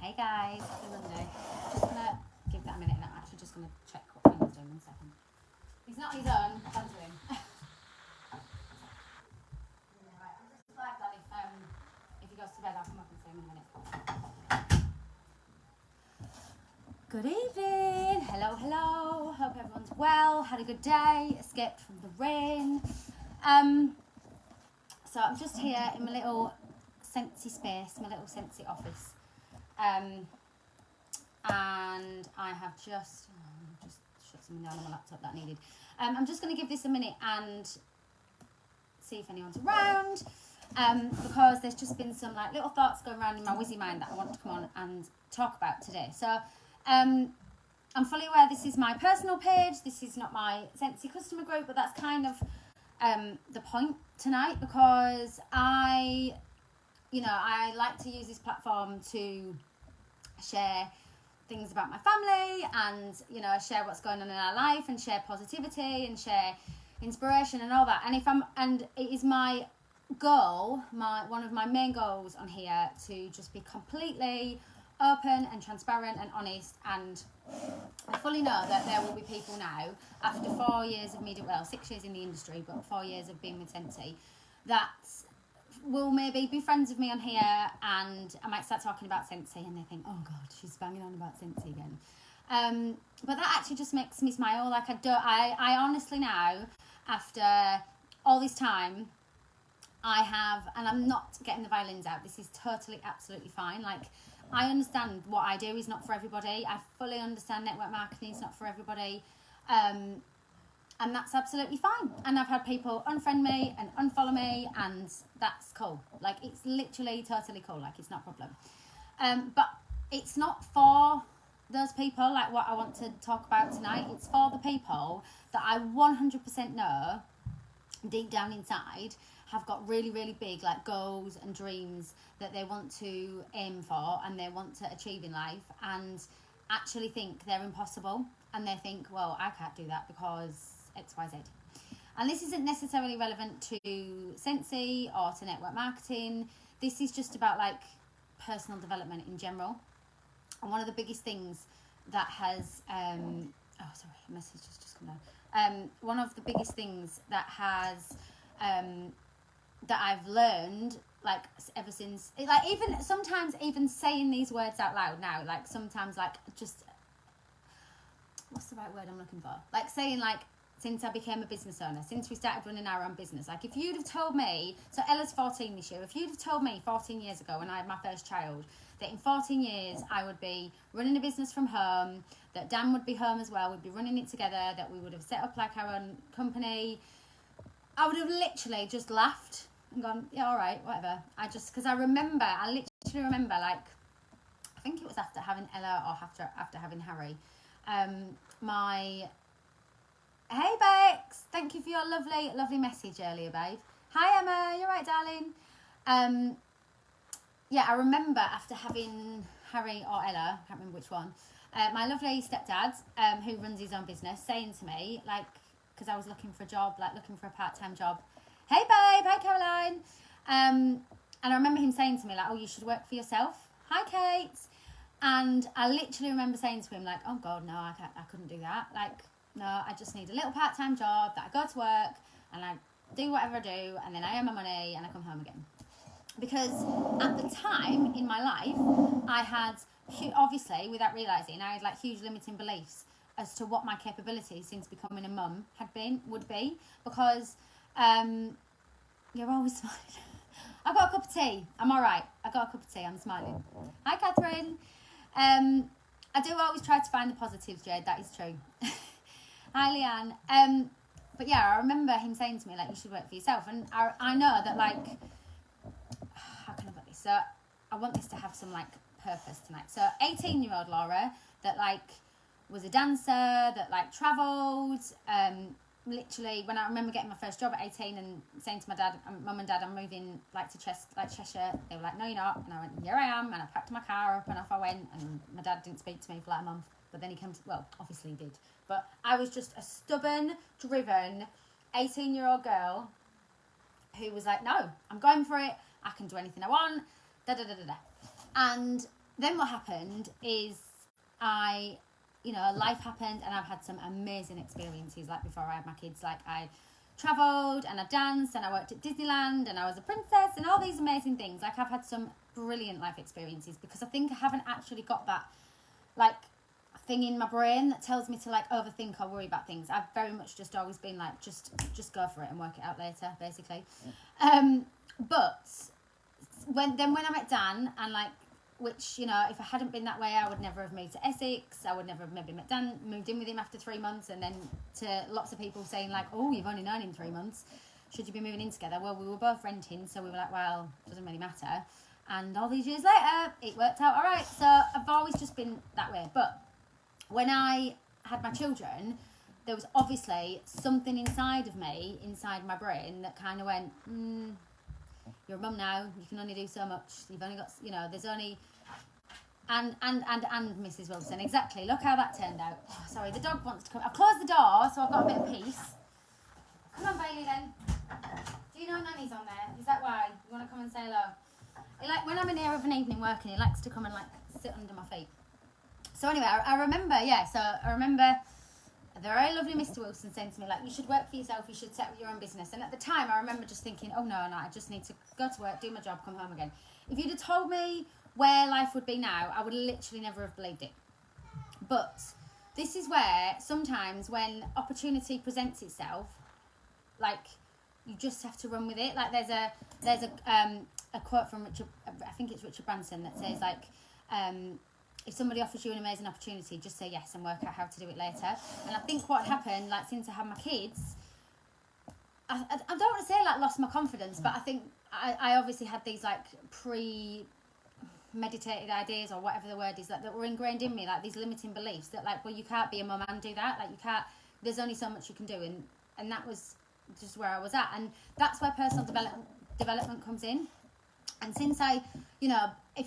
Hey guys, happy Monday. Just gonna give that a minute and I'm actually just gonna check what Finn's doing. 1 second. He's not his own, Dan's doing. Right, I'm just glad that if he goes to bed, I'll come up and see him in a minute. Good evening. Hello, hello. Hope everyone's well. Had a good day. Escaped from the rain. So I'm just here in my little Scentsy space, my little Scentsy office. And I have just shut something down on my laptop that I needed. I'm just going to give this a minute and see if anyone's around, because there's just been some like little thoughts going around in my whizzy mind that I want to come on and talk about today. So I'm fully aware this is my personal page, this is not my Scentsy customer group, but that's kind of the point tonight, because I like to use this platform to share things about my family and, share what's going on in our life and share positivity and share inspiration and all that. And it is my goal, one of my main goals on here, to just be completely open and transparent and honest. And I fully know that there will be people now, after 4 years of media, well, 6 years in the industry, but 4 years of being with Scentsy, that will maybe be friends with me on here, and I might start talking about Scentsy and they think, oh God, she's banging on about Scentsy again. But that actually just makes me smile. Like I honestly now, after all this time, and I'm not getting the violins out. This is totally, absolutely fine. Like, I understand what I do is not for everybody. I fully understand network marketing is not for everybody. And that's absolutely fine. And I've had people unfriend me and unfollow me, and that's cool. Like, it's literally totally cool. Like, it's not a problem. But it's not for those people, like what I want to talk about tonight. It's for the people that I 100% know deep down inside have got really, really big like goals and dreams that they want to aim for and they want to achieve in life, and actually think they're impossible. And they think, well, I can't do that because XYZ. And this isn't necessarily relevant to Scentsy or to network marketing. This is just about like personal development in general. And one of the biggest things that has a message has just come down. One of the biggest things that has that I've learned, like ever since, like even sometimes even saying these words out loud now, like sometimes like just, what's the right word I'm looking for? Like saying like, since I became a business owner, since we started running our own business, like if you'd have told me, so Ella's 14 this year, if you'd have told me 14 years ago when I had my first child, that in 14 years I would be running a business from home, that Dan would be home as well, we'd be running it together, that we would have set up like our own company, I would have literally just laughed and gone, yeah, all right, whatever. Because I literally remember, like, I think it was after having Ella or after having Harry, hey Bex, thank you for your lovely, lovely message earlier, babe. Hi Emma, you're right, darling. Yeah, I remember after having Harry or Ella, I can't remember which one, my lovely stepdad, who runs his own business, saying to me, like, because I was looking for a job, like looking for a part-time job. Hey babe, hi Caroline. And I remember him saying to me, like, oh, you should work for yourself. Hi Kate. And I literally remember saying to him, like, oh God, no, I couldn't do that. Like, no, I just need a little part-time job that I go to work and I do whatever I do, and then I earn my money and I come home again. Because at the time in my life, I had, obviously, without realising, I had like huge limiting beliefs as to what my capabilities since becoming a mum would be. Because you're always smiling. I got a cup of tea. I'm all right. I got a cup of tea. I'm smiling. Hi, Catherine. I do always try to find the positives, Jade. That is true. Hi, Leanne. But yeah, I remember him saying to me, like, you should work for yourself. And I know that, like, how can I put this? So I want this to have some, like, purpose tonight. So 18-year-old Laura that, like, was a dancer, that, like, travelled. Literally, when I remember getting my first job at 18 and saying to my dad, mum and dad, I'm moving, like, to Cheshire. They were like, no, you're not. And I went, here I am. And I packed my car up and off I went. And my dad didn't speak to me for, like, a month. But then he came to, well, obviously he did. But I was just a stubborn, driven 18-year-old girl who was like, no, I'm going for it. I can do anything I want. Da, da, da, da, da. And then what happened is life happened, and I've had some amazing experiences. Like before I had my kids, like I travelled and I danced and I worked at Disneyland and I was a princess and all these amazing things. Like I've had some brilliant life experiences because I think I haven't actually got that like thing in my brain that tells me to like overthink or worry about things. I've very much just always been like just go for it and work it out later, basically. But when I met Dan, and like, which, you know, if I hadn't been that way, I would never have moved to Essex. I would never have maybe met Dan, moved in with him after 3 months, and then to lots of people saying like, oh, you've only known him 3 months, should you be moving in together? Well, we were both renting, so we were like, well, doesn't really matter. And all these years later, it worked out all right. So I've always just been that way. But when I had my children, there was obviously something inside of me, inside my brain, that kind of went, you're a mum now, you can only do so much, you've only got, you know, there's only, and Mrs. Wilson, exactly, look how that turned out. Oh, sorry, the dog wants to come. I've closed the door, so I've got a bit of peace. Come on, Bailey, then. Do you know Nanny's on there? Is that why? You want to come and say hello? Like, when I'm in here of an evening working, he likes to come and, like, sit under my feet. So anyway, I remember the very lovely Mr. Wilson saying to me, like, you should work for yourself, you should set up your own business. And at the time, I remember just thinking, oh, no, I just need to go to work, do my job, come home again. If you'd have told me where life would be now, I would literally never have believed it. But this is where sometimes when opportunity presents itself, like, you just have to run with it. Like, there's a quote from Richard, I think it's Richard Branson, that says, like, if somebody offers you an amazing opportunity, just say yes and work out how to do it later. And I think what happened, like, since I had my kids, I don't want to say, like, lost my confidence, but I think I obviously had these, like, premeditated ideas, or whatever the word is, that were ingrained in me, like, these limiting beliefs that, like, well, you can't be a mum and do that. Like, you can't, there's only so much you can do. And that was just where I was at. And that's where personal development comes in. And since I, you know, if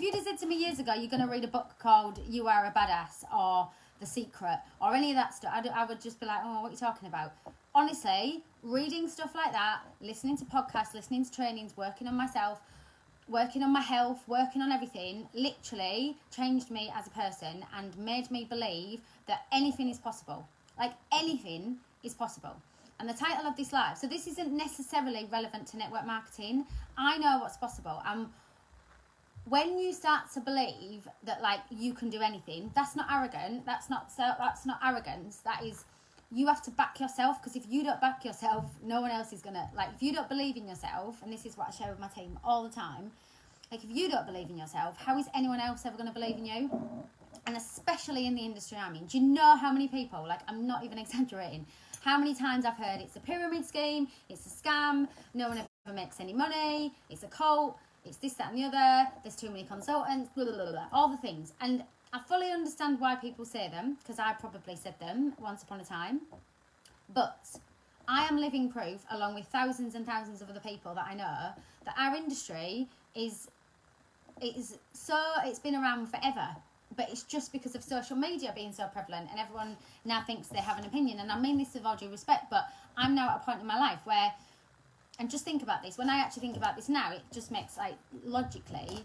you'd have said to me years ago, you're going to read a book called You Are a Badass or The Secret or any of that stuff, I would just be like, oh, what are you talking about? Honestly, reading stuff like that, listening to podcasts, listening to trainings, working on myself, working on my health, working on everything, literally changed me as a person and made me believe that anything is possible. Like, anything is possible. And the title of this live, so this isn't necessarily relevant to network marketing. I know what's possible. When you start to believe that, like, you can do anything, that's not arrogant. That's not arrogance. That is, you have to back yourself, because if you don't back yourself, no one else is gonna. Like, if you don't believe in yourself, and this is what I share with my team all the time, like, if you don't believe in yourself, how is anyone else ever going to believe in you? And especially in the industry I'm in. Do you know how many people, like, I'm not even exaggerating, how many times I've heard it's a pyramid scheme, it's a scam, no one ever makes any money, it's a cult, it's this, that and the other, there's too many consultants, blah, blah, blah, blah, all the things. And I fully understand why people say them, because I probably said them once upon a time. But I am living proof, along with thousands and thousands of other people that I know, that our industry it's been around forever. But it's just because of social media being so prevalent, and everyone now thinks they have an opinion. And I mean this with all due respect, but I'm now at a point in my life where, and just think about this, when I actually think about this now, it just makes, like, logically,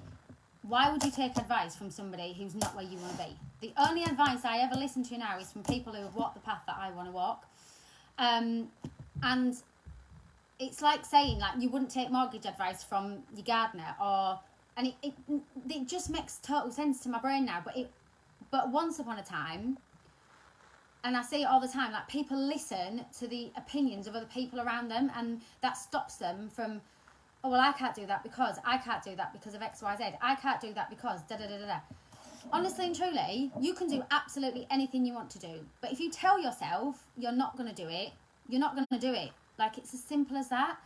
why would you take advice from somebody who's not where you want to be? The only advice I ever listen to now is from people who have walked the path that I want to walk. And it's like saying, like, you wouldn't take mortgage advice from your gardener, and it just makes total sense to my brain now. But once upon a time, and I see it all the time, like, people listen to the opinions of other people around them, and that stops them from, oh, well, I can't do that because of X, Y, Z. I can't do that because da-da-da-da-da. Honestly and truly, you can do absolutely anything you want to do. But if you tell yourself you're not going to do it, you're not going to do it. Like, it's as simple as that.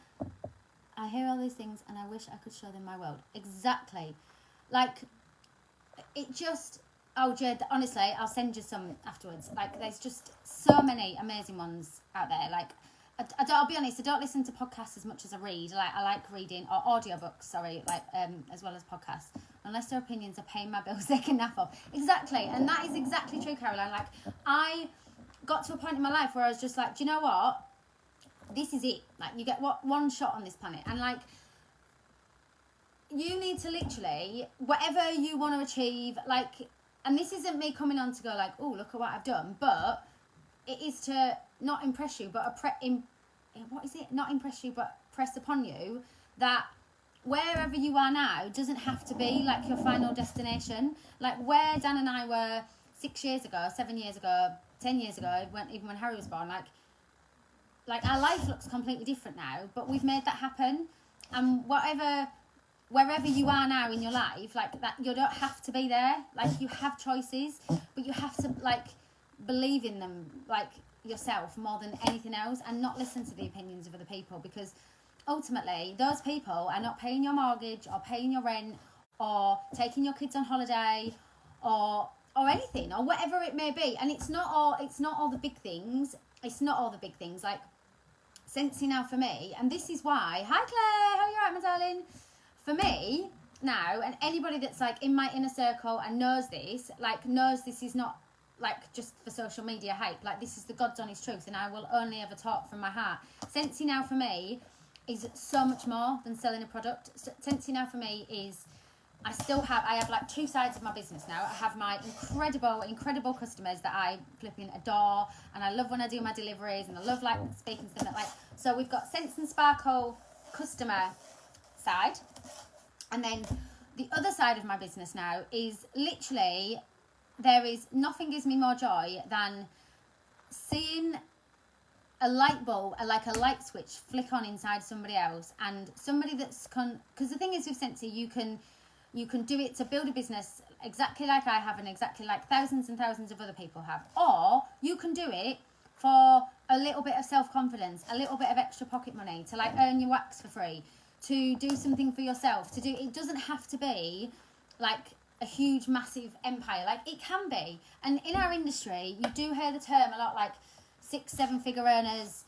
I hear all these things and I wish I could show them my world. Exactly. Like, it just... Oh, Jade, honestly, I'll send you some afterwards. Like, there's just so many amazing ones out there. Like, I'll be honest, I don't listen to podcasts as much as I read. Like, I like reading, or audiobooks, sorry, like, as well as podcasts. Unless their opinions are paying my bills, they can naff off. Exactly. And that is exactly true, Caroline. Like, I got to a point in my life where I was just like, do you know what? This is it. Like, you get one shot on this planet. And, like, you need to literally, whatever you want to achieve, like, and this isn't me coming on to go like, oh, look at what I've done, but it is to not impress you, but not impress you, but press upon you that wherever you are now doesn't have to be like your final destination. Like where Dan and I were 6 years ago, 7 years ago, 10 years ago, even when Harry was born, like our life looks completely different now, but we've made that happen. And wherever you are now in your life, like that, you don't have to be there. Like you have choices, but you have to like believe in them, like yourself more than anything else, and not listen to the opinions of other people, because ultimately those people are not paying your mortgage or paying your rent or taking your kids on holiday or anything or whatever it may be. And it's not all the big things. It's not all the big things. Like Scentsy now for me, and this is why, hi Claire, how are you right, my darling? For me now, and anybody that's like in my inner circle and knows this is not like just for social media hype. Like this is the God's honest truth, and I will only ever talk from my heart. Scentsy now for me is so much more than selling a product. Scentsy now for me is, I have like two sides of my business now. I have my incredible customers that I flipping adore, and I love when I do my deliveries, and I love like speaking to them. Like, so we've got Scents and Sparkle customer side, and then the other side of my business now is literally, nothing gives me more joy than seeing a light bulb, like a light switch flick on inside somebody else, and somebody that's because the thing is with Scentsy, you can do it to build a business exactly like I have and exactly like thousands and thousands of other people have, or you can do it for a little bit of self-confidence, a little bit of extra pocket money, to like earn your wax for free, to do something for yourself, it doesn't have to be like a huge massive empire. Like it can be, and in our industry you do hear the term a lot, like 6-7 figure earners,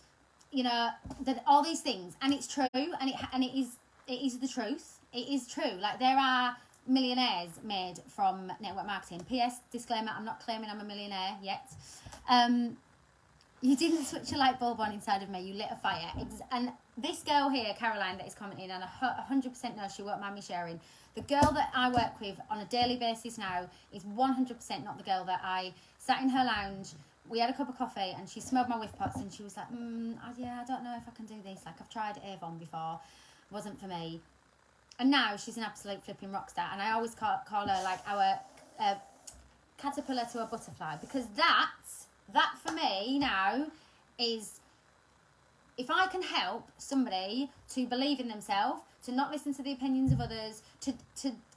you know, that all these things, and it's true, and it is the truth. It is true. Like there are millionaires made from network marketing. P.S. disclaimer: I'm not claiming I'm a millionaire yet. You didn't switch a light bulb on inside of me. You lit a fire. And this girl here, Caroline, that is commenting, and I 100% know she won't mind me sharing. The girl that I work with on a daily basis now is 100% not the girl that I sat in her lounge. We had a cup of coffee and she smelled my whiff pots and she was like, I don't know if I can do this. Like I've tried Avon before, wasn't for me. And now she's an absolute flipping rock star. And I always call her like our caterpillar to a butterfly, because that for me now is, if I can help somebody to believe in themselves, to not listen to the opinions of others, to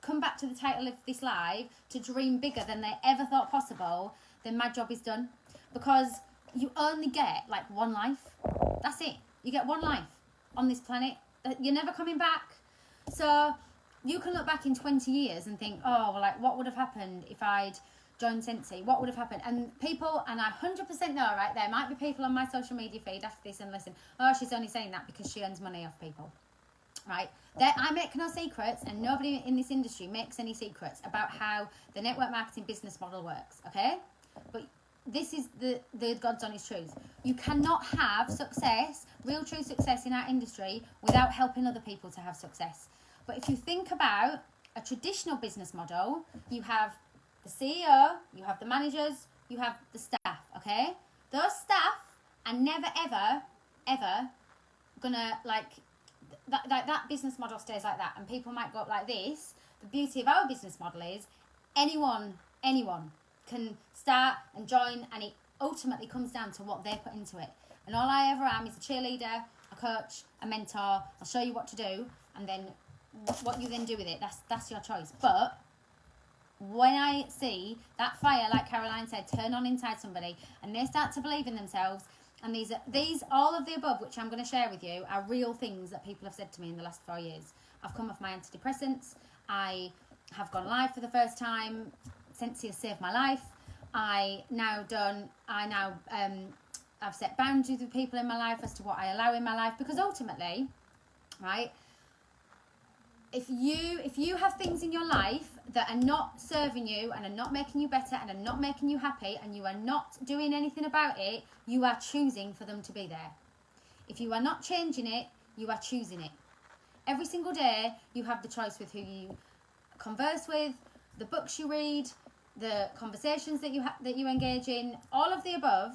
come back to the title of this live, to dream bigger than they ever thought possible, then my job is done. Because you only get like one life. That's it. You get one life on this planet. You're never coming back. So you can look back in 20 years and think, oh, well, like what would have happened if I'd joined Scentsy? What would have happened? And people, and I 100% know, right, there might be people on my social media feed after this and listen, oh, she's only saying that because she earns money off people. Right? I make no secrets, and nobody in this industry makes any secrets about how the network marketing business model works, okay? But this is the God's honest truth. You cannot have success, real true success in our industry, without helping other people to have success. But if you think about a traditional business model, you have the CEO, you have the managers, you have the staff, okay? Those staff are never, ever gonna, like, that business model stays like that, and people might go up like this. The beauty of our business model is anyone can start and join, and it ultimately comes down to what they put into it. And all I ever am is a cheerleader, a coach, a mentor. I'll show you what to do, and then what you then do with it, that's your choice. But when I see that fire, like Caroline said, turn on inside somebody, and they start to believe in themselves, and these all of the above, which I'm going to share with you, are real things that people have said to me in the last 4 years. I've come off my antidepressants. I have gone live for the first time. Scentsy has saved my life. I've set boundaries with people in my life as to what I allow in my life, because ultimately, right, if you have things in your life that are not serving you and are not making you better and are not making you happy, and you are not doing anything about it, you are choosing for them to be there. If you are not changing it, you are choosing it. Every single day, you have the choice with who you converse with, the books you read, the conversations that you engage in. All of the above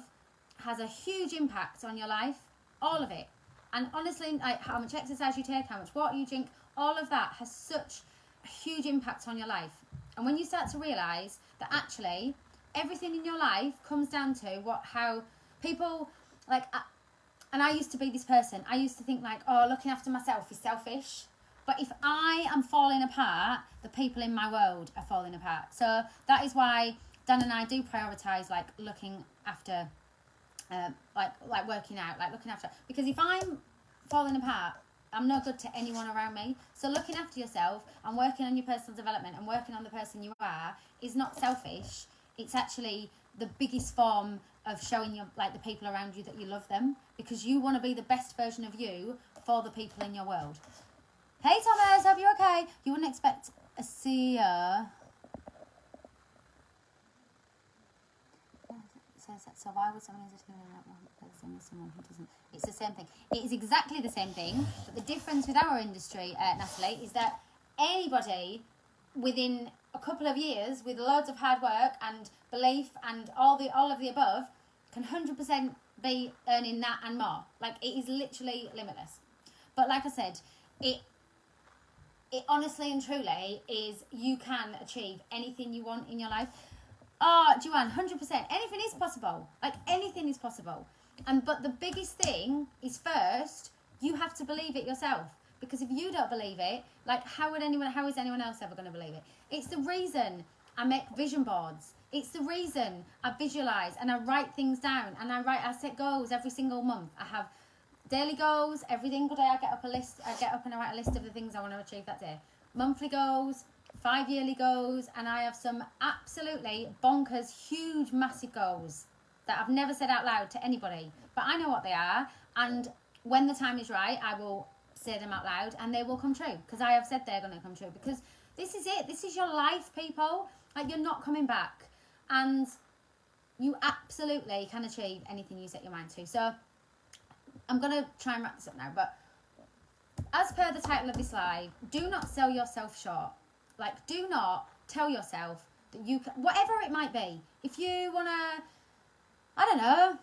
has a huge impact on your life, all of it. And honestly, like how much exercise you take, how much water you drink, all of that has such a huge impact on your life. And when you start to realise that actually everything in your life comes down to how people, like, and I used to be this person. I used to think like, oh, looking after myself is selfish. But if I am falling apart, the people in my world are falling apart. So that is why Dan and I do prioritise like looking after, like working out, like looking after. Because if I'm falling apart, I'm no good to anyone around me. So looking after yourself and working on your personal development and working on the person you are is not selfish. It's actually the biggest form of showing your, like, the people around you that you love them, because you want to be the best version of you for the people in your world. Hey Thomas, hope you're okay. You wouldn't expect a seer. So why would someone entertain that one person with someone who doesn't? It's the same thing. It is exactly the same thing. But the difference with our industry, Natalie, is that anybody within a couple of years with loads of hard work and belief and all of the above can 100% be earning that and more. Like, it is literally limitless. But like I said, it honestly and truly is, you can achieve anything you want in your life. Oh, Joanne, 100%. Anything is possible. Like, anything is possible. But the biggest thing is, first, you have to believe it yourself. Because if you don't believe it, like, how is anyone else ever going to believe it? It's the reason I make vision boards. It's the reason I visualise and I write things down. And I set goals every single month. I have daily goals. Every single day I get up and I write a list of the things I want to achieve that day. Monthly goals, 5 yearly goals, and I have some absolutely bonkers, huge, massive goals that I've never said out loud to anybody. But I know what they are, and when the time is right, I will say them out loud, and they will come true, because I have said they're going to come true, because this is it. This is your life, people. Like, you're not coming back, and you absolutely can achieve anything you set your mind to. So I'm going to try and wrap this up now, but as per the title of this live, do not sell yourself short. Like, do not tell yourself that you can, whatever it might be. If you want to, I don't know.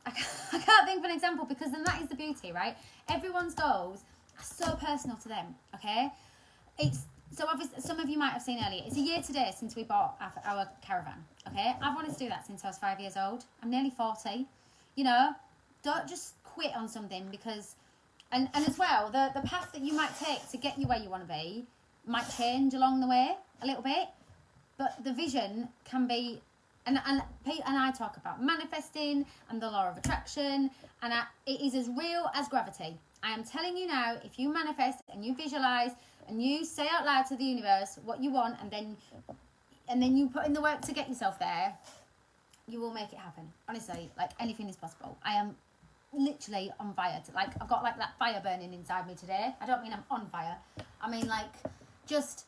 I can't think of an example, because then that is the beauty, right? Everyone's goals are so personal to them, okay? So obviously, some of you might have seen earlier, it's a year today since we bought our caravan, okay? I've wanted to do that since I was 5 years old. I'm nearly 40. You know, don't just quit on something because, and as well, the path that you might take to get you where you want to be might change along the way a little bit, but the vision can be, and Pete and I talk about manifesting and the law of attraction, and it is as real as gravity. I am telling you now, if you manifest and you visualize and you say out loud to the universe what you want, and then you put in the work to get yourself there, you will make it happen. Honestly, like, anything is possible. I am literally on fire. Like, I've got like that fire burning inside me today. I don't mean I'm on fire. I mean, like, just,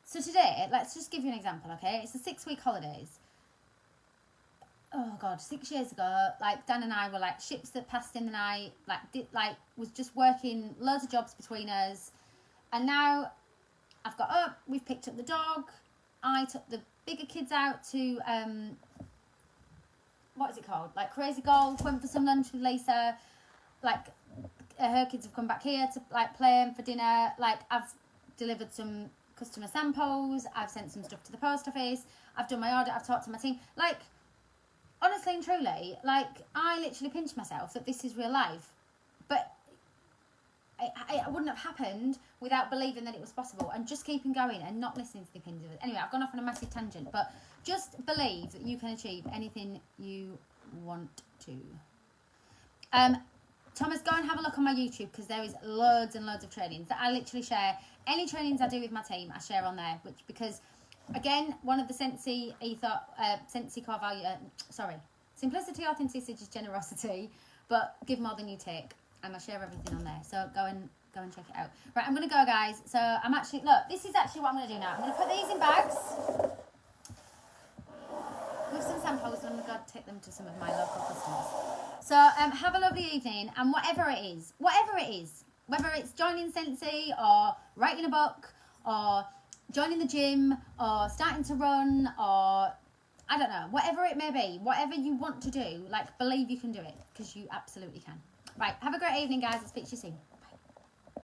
so today, let's just give you an example, okay? It's the 6-week holidays. Oh God, 6 years ago, like, Dan and I were like ships that passed in the night, was just working loads of jobs between us. And now I've got up, we've picked up the dog. I took the bigger kids out to, what is it called? Like, Crazy Golf, went for some lunch with Lisa. Like, her kids have come back here to, like, play for dinner. Like, I've delivered some customer samples, I've sent some stuff to the post office, I've done my order, I've talked to my team. Like, honestly and truly, like, I literally pinch myself that this is real life. But it wouldn't have happened without believing that it was possible and just keeping going and not listening to the opinions of it. Anyway, I've gone off on a massive tangent, but just believe that you can achieve anything you want to. Thomas, go and have a look on my YouTube, because there is loads and loads of trainings that I literally share. Any trainings I do with my team, I share on there, because, again, one of the Scentsy Scentsy core value, simplicity, authenticity, generosity, but give more than you take, and I share everything on there. So go and check it out. Right, I'm gonna go, guys. So I'm actually, look, this is actually what I'm gonna do now. I'm gonna put these in bags with some samples, and I'm gonna go take them to some of my local customers. So have a lovely evening, and whatever it is, whether it's joining Scentsy or writing a book or joining the gym or starting to run or I don't know, whatever it may be, whatever you want to do, like believe you can do it because you absolutely can. Right, have a great evening guys, I'll speak to you soon.